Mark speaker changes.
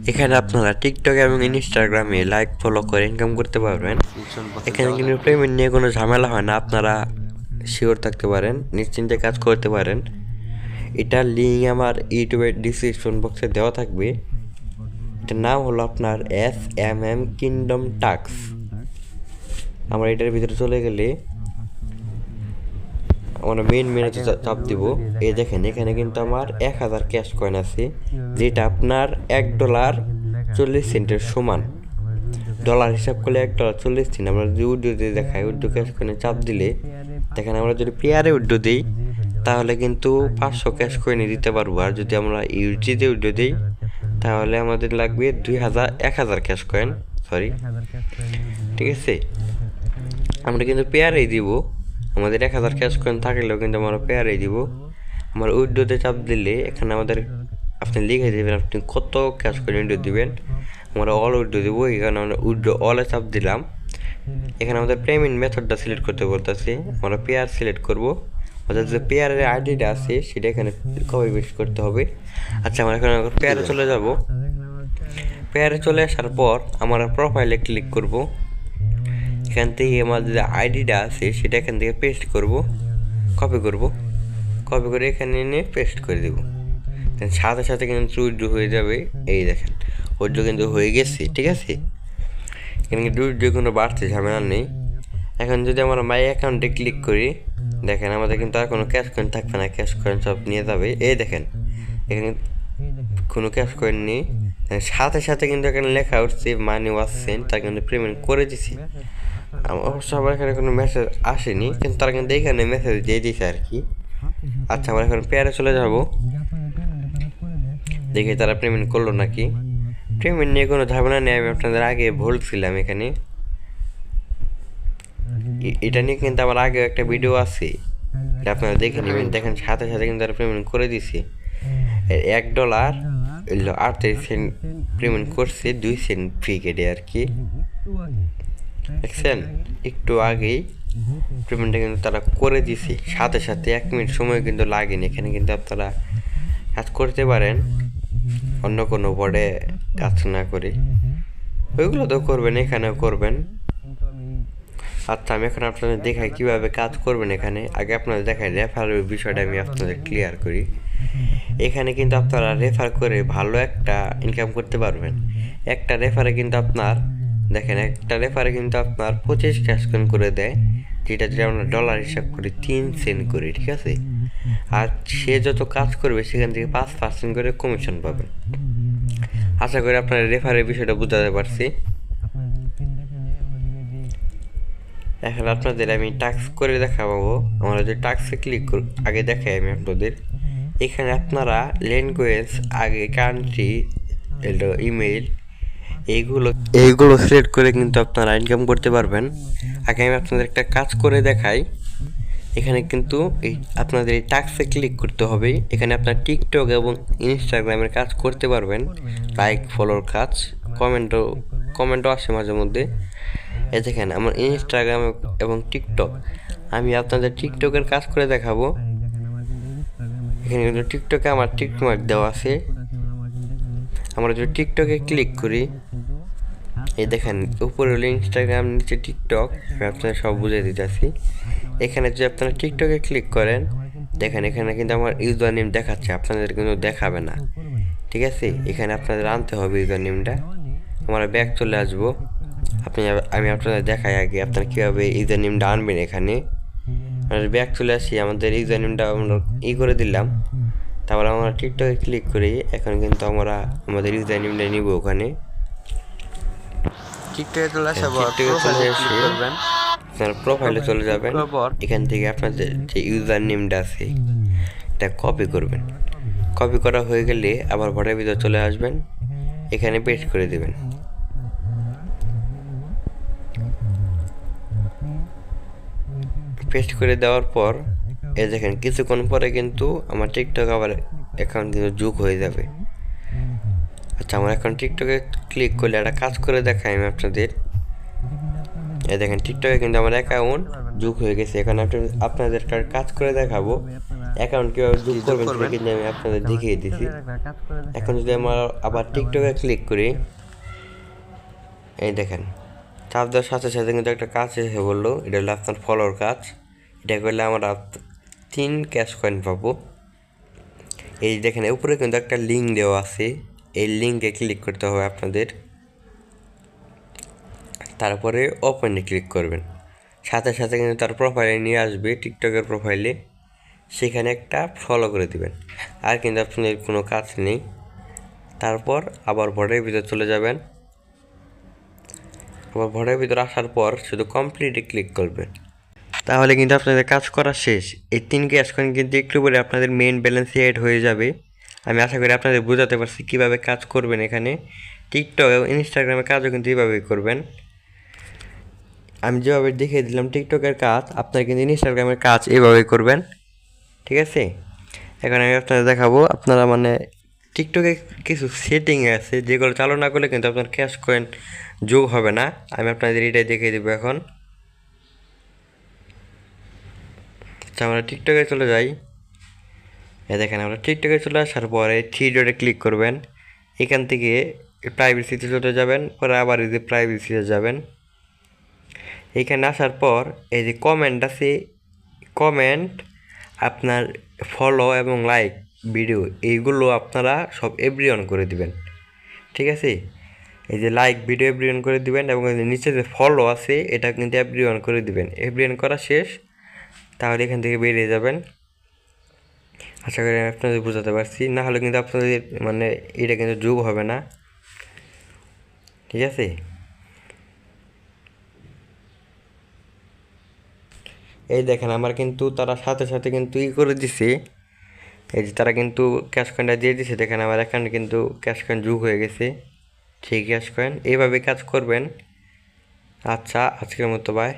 Speaker 1: এখানে আপনারা টিকটক এবং ইনস্টাগ্রামে লাইক ফলো করে ইনকাম করতে পারবেন। এখানে কিন্তু পেমেন্ট নিয়ে কোনো ঝামেলা হয় না, আপনারা শিওর থাকতে পারেন, নিশ্চিন্তে কাজ করতে পারেন। এটার লিঙ্ক আমার ইউটিউবের ডিসক্রিপশন বক্সে দেওয়া থাকবে। এটার নাম হলো আপনার SMM কিংডম টাস্ক। আমরা এটার ভিতরে চলে গেলে আমরা মেনুতে চাপ দিব। এই দেখেন এখানে কিন্তু আমার 1000 ক্যাশ কয়েন আছে, যেটা আপনার $1.40 সমান। ডলার হিসাব করলে $1.40। আমরা যদি উইড্রো দিয়ে দেখাই, উইড্রো ক্যাশ কয়েনে চাপ দিলে দেখেন আমরা যদি পেয়ারে উইড্রো দিই তাহলে কিন্তু 500 ক্যাশ কয়েনে দিতে পারবো। আর যদি আমরা ইউজিতে উইড্রো দিই তাহলে আমাদের লাগবে 1000 ক্যাশ কয়েন, ঠিক আছে। আমরা কিন্তু পেয়ারেই দিব, আমাদের 1000 ক্যাশ কয়েন থাকলেও কিন্তু আমরা পেয়ারেই দিব। আমার উইড্রোতে চাপ দিলে এখানে আমাদের আপনি লিখে দেবেন আপনি কত ক্যাশ কয়েন উইড্রো দিবেন। আমরা অল উইড্রো দিব, এখানে আমরা উইড্রো অলে চাপ দিলাম। এখানে আমাদের পেমেন্ট মেথডটা সিলেক্ট করতে বলতেছি, আমরা পেয়ার সিলেক্ট করব। অর্থাৎ যে পেয়ারের আইডিটা আছে সেটা এখানে কপি পেস্ট করতে হবে। আচ্ছা, আমরা এখানে পেয়ারে চলে যাব। পেয়ারে চলে আসার পর আমরা প্রোফাইলে ক্লিক করব। এখান থেকে আমাদের যে আইডিটা আছে সেটা এখান থেকে পেস্ট করব, কপি করে এখানে এনে পেস্ট করে দেব। সাথে সাথে কিন্তু উইড্রো হয়ে যাবে। এই দেখেন উইড্রো কিন্তু হয়ে গেছে, ঠিক আছে। এখানে কিন্তু উইড্রো কোনো বাড়তে ঝামেলা নেই। এখন যদি আমরা মাই অ্যাকাউন্টে ক্লিক করি, দেখেন আমাদের কিন্তু আর কোনো ক্যাশ কয়েন থাকবে না, ক্যাশ কয়েন সব নিয়ে যাবে। এই দেখেন এখানে কোনো ক্যাশ কয়েন নেই। সাথে সাথে কিন্তু এখানে লেখা উঠছে মানি ওয়াজ সেন্ট, তার কিন্তু পেমেন্ট করে দিছি। অবশ্য আমার এখানে কোনো মেসেজ আসেনি, কিন্তু তারা কিন্তু এইখানে মেসেজ দিয়ে দিয়েছে আর কি। আচ্ছা, আমরা এখন পেয়ারে চলে যাব, দেখি তারা পেমেন্ট করলো নাকি। পেমেন্ট নিয়ে কোনো ঝামেলা নেই, আমি আপনাদের আগে বলছিলাম। এখানে এটা নিয়ে কিন্তু আমার আগে একটা ভিডিও আছে, এটা আপনারা দেখে নেবেন। দেখেন সাথে সাথে কিন্তু তারা পেমেন্ট করে দিছে। $1.38 পেমেন্ট করছে, 2 সেন্ট ফ্রি কেটে আর কি। দেখছেন একটু আগেই পেমেন্টটা কিন্তু তারা করে দিছে, সাথে সাথে 1 মিনিট সময় কিন্তু লাগেনি। এখানে কিন্তু আপনারা কাজ করতে পারেন অন্য কোনো বোর্ডে কাজ না করে, ওইগুলো তো করবেন, এখানেও করবেন। আচ্ছা, আমি এখন আপনাদের দেখাই কিভাবে কাজ করবেন। এখানে আগে আপনাদের দেখাই রেফারের বিষয়টা আমি আপনাদের ক্লিয়ার করি। এখানে কিন্তু আপনারা রেফার করে ভালো একটা ইনকাম করতে পারবেন। একটা রেফারে কিন্তু আপনার দেখেন একটা রেফারে কিন্তু আপনার 25 ক্যাশ কয়েন করে দেয়, যেটা যদি আমরা ডলার হিসাব করি 3 সেন্ট করি, ঠিক আছে। আর সে যত কাজ করবে সেখান থেকে 5% করে কমিশন পাবেন। আশা করি আপনার রেফারের বিষয়টা বুঝাতে পারছি। এখন আপনাদের আমি টাস্ক করে দেখাবো। আমরা যদি টাস্কে ক্লিক করি, আগে দেখাই আমি আপনাদের। এখানে আপনারা ল্যাঙ্গুয়েজ, আগে কান্ট্রি, ইমেইল, এইগুলো সিলেক্ট করে কিন্তু আপনারা ইনকাম করতে পারবেন। আগে আমি আপনাদের একটা কাজ করে দেখাই। এখানে কিন্তু আপনাদের এই টাস্কে ক্লিক করতে হবে। এখানে আপনার টিকটক এবং ইনস্টাগ্রামের কাজ করতে পারবেন, লাইক ফলোর কাজ, কমেন্টও আসে মাঝে মধ্যে। এই দেখেন আমার ইনস্টাগ্রাম এবং টিকটক, আমি আপনাদের টিকটকের কাজ করে দেখাবো। এখানে কিন্তু টিকটকে আমার টিকমার্ক দেওয়া আছে। আমরা যদি টিকটকে ক্লিক করি, এই দেখেন উপরে হলো ইনস্টাগ্রাম, নিচে টিকটক, আমি আপনাদের সব বুঝিয়ে দিতেছি। এখানে যদি আপনারা টিকটকে ক্লিক করেন, দেখেন এখানে কিন্তু আমার ইউজার নেম দেখাচ্ছে, আপনাদের কিন্তু দেখাবে না, ঠিক আছে। এখানে আপনাদের আনতে হবে ইউজার নেমটা। আমরা ব্যাক চলে আসবো। আমি আপনাদের দেখাই আগে আপনারা কীভাবে ইউজার নেমটা আনবেন। এখানে ব্যাক চলে আসি, আমাদের ইউজার নেমটা আমরা করে দিলাম। তারপর আমরা টিকটকে ক্লিক করি। এখন কিন্তু আমরা আমাদের ইউজার নেমটা নিব। ওখানে
Speaker 2: টিকটকে চলে আসে,
Speaker 1: আপনার প্রোফাইলে চলে যাবেন। এখান থেকে আপনাদের যে ইউজার নেমটা আছে এটা কপি করবেন। কপি করা হয়ে গেলে আবার ঘরের ভিতরে চলে আসবেন, এখানে পেস্ট করে দেবেন। পেস্ট করে দেওয়ার পর এই দেখেন কিছুক্ষণ পরে কিন্তু আমার টিকটক আবার অ্যাকাউন্ট কিন্তু যোগ হয়ে যাবে। আচ্ছা, আমার এখন টিকটকে ক্লিক করলে একটা কাজ করে দেখাই আমি আপনাদের। এই দেখেন টিকটকে কিন্তু আমার অ্যাকাউন্ট যোগ হয়ে গেছে। এখন আপনাদের কাজ করে দেখাবো। অ্যাকাউন্ট কীভাবে যোগ করবেন সেটা কিন্তু আমি আপনাদের দেখিয়ে দিছি। এখন যদি আমরা আবার টিকটকে ক্লিক করি, এই দেখেন চাপ দেওয়ার সাথে সাথে কিন্তু একটা কাজ এসে বললো, এটা হলো আপনার ফলোর কাজ। এটা করলে আমরা 3 ক্যাশ কয়েন পাবো। এই দেখেন উপরে কিন্তু একটা লিঙ্ক দেওয়া আছে, এই লিঙ্কে ক্লিক করতে হবে আপনাদের, তারপরে ওপেনে ক্লিক করবেন। সাথে সাথে কিন্তু তার প্রোফাইলে নিয়ে আসবে, টিকটকের প্রোফাইলে, সেখানে একটা ফলো করে দিবেন। আর কিন্তু আপনাদের কোনো কাজ নেই। তারপর আবার ভোটের ভিতর চলে যাবেন। আবার ভোটের ভিতর আসার পর শুধু কমপ্লিটে ক্লিক করবেন, তাহলে কিন্তু আপনাদের কাজ করা শেষ। এই 3 ক্যাশ কয়েন কিন্তু একটু পরে আপনাদের মেইন ব্যালেন্সে অ্যাড হয়ে যাবে। আমি আশা করি আপনাদের বোঝাতে পারছি কীভাবে কাজ করবেন। এখানে টিকটক এবং ইনস্টাগ্রামের কাজও কিন্তু এইভাবেই করবেন। আমি যেভাবে দেখিয়ে দিলাম টিকটকের কাজ, আপনারা কিন্তু ইনস্টাগ্রামের কাজ এইভাবেই করবেন, ঠিক আছে? এখন আমি আপনাদের দেখাবো, আপনারা মানে টিকটকে কিছু সেটিং আছে যেগুলো চালু না করলে কিন্তু আপনার ক্যাশ কয়েন যোগ হবে না। আমি আপনাদের এটাই দেখিয়ে দেবো এখন। আচ্ছা, আমরা টিকটকে চলে যাই। দেখেন আমরা টিকটকে চলে আসার পরে 3 ডটে ক্লিক করবেন। এখান থেকে প্রাইভেসিতে চলে যাবেন, পরে আবার এই যে প্রাইভেসিতে যাবেন। এখানে আসার পর এই যে কমেন্ট আছে, কমেন্ট, আপনার ফলো এবং লাইক ভিডিও, এইগুলো আপনারা সব এভরিওয়ান করে দিবেন, ঠিক আছে? এই যে লাইক ভিডিও এভরিওয়ান করে দিবেন এবং নিচে যে ফলো আছে এটা কিন্তু এভরিওয়ান করে দিবেন। এভরিওয়ান করা শেষ, তাহলে এখান থেকে বেরিয়ে যাবেন। আশা করি আপনাদের বোঝাতে পারছি, না হলে কিন্তু আপনাদের মানে এটা কিন্তু যোগ হবে না, ঠিক আছে? এই দেখেন আমার কিন্তু তারা সাথে সাথে কিন্তু করে দিছে, এই যে তারা কিন্তু ক্যাশ কয়েনটা দিয়ে দিছে। দেখেন আমার অ্যাকাউন্টে কিন্তু ক্যাশ কয়েন যোগ হয়ে গেছে, 3 ক্যাশ কয়েন। এইভাবে কাজ করবেন। আচ্ছা, আজকের মতো বাই।